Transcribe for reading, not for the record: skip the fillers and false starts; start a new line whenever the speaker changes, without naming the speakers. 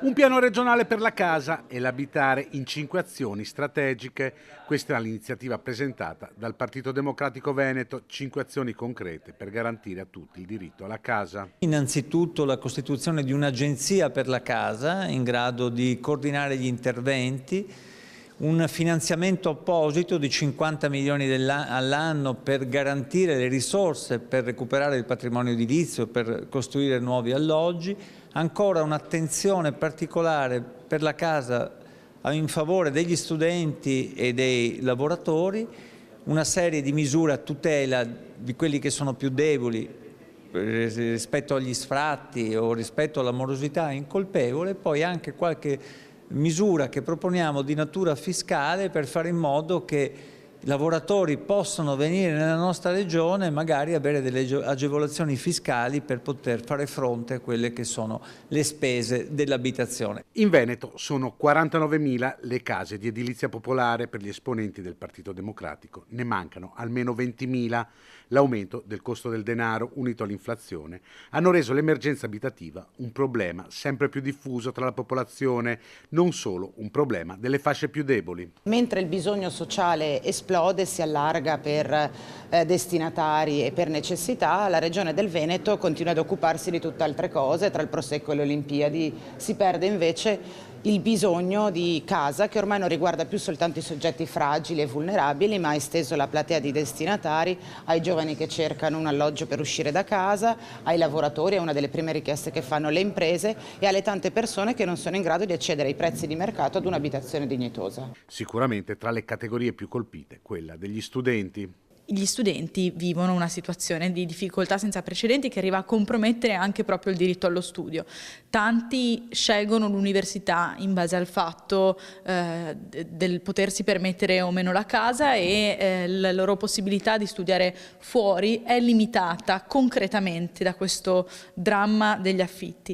Un piano regionale per la casa e l'abitare in 5 azioni strategiche. Questa è l'iniziativa presentata dal Partito Democratico Veneto, 5 azioni concrete per garantire a tutti il diritto alla casa.
Innanzitutto la costituzione di un'agenzia per la casa in grado di coordinare gli interventi, un finanziamento apposito di 50 milioni all'anno per garantire le risorse per recuperare il patrimonio edilizio, per costruire nuovi alloggi, ancora un'attenzione particolare per la casa in favore degli studenti e dei lavoratori, una serie di misure a tutela di quelli che sono più deboli rispetto agli sfratti o rispetto alla morosità incolpevole, poi anche qualche misura che proponiamo di natura fiscale per fare in modo che i lavoratori possano venire nella nostra regione e magari avere delle agevolazioni fiscali per poter fare fronte a quelle che sono le spese dell'abitazione.
In Veneto sono 49.000 le case di edilizia popolare. Per gli esponenti del Partito Democratico ne mancano almeno 20.000. L'aumento del costo del denaro unito all'inflazione hanno reso l'emergenza abitativa un problema sempre più diffuso tra la popolazione, non solo un problema delle fasce più deboli.
Mentre il bisogno sociale esplode, si allarga per destinatari e per necessità, la Regione del Veneto continua ad occuparsi di tutt'altre cose. Tra il Prosecco e le Olimpiadi si perde invece il bisogno di casa, che ormai non riguarda più soltanto i soggetti fragili e vulnerabili, ma ha esteso la platea di destinatari ai giovani che cercano un alloggio per uscire da casa, ai lavoratori, è una delle prime richieste che fanno le imprese, e alle tante persone che non sono in grado di accedere ai prezzi di mercato ad un'abitazione dignitosa.
Sicuramente tra le categorie più colpite quella degli studenti.
Gli studenti vivono una situazione di difficoltà senza precedenti che arriva a compromettere anche proprio il diritto allo studio. Tanti scelgono l'università in base al fatto del potersi permettere o meno la casa, e la loro possibilità di studiare fuori è limitata concretamente da questo dramma degli affitti.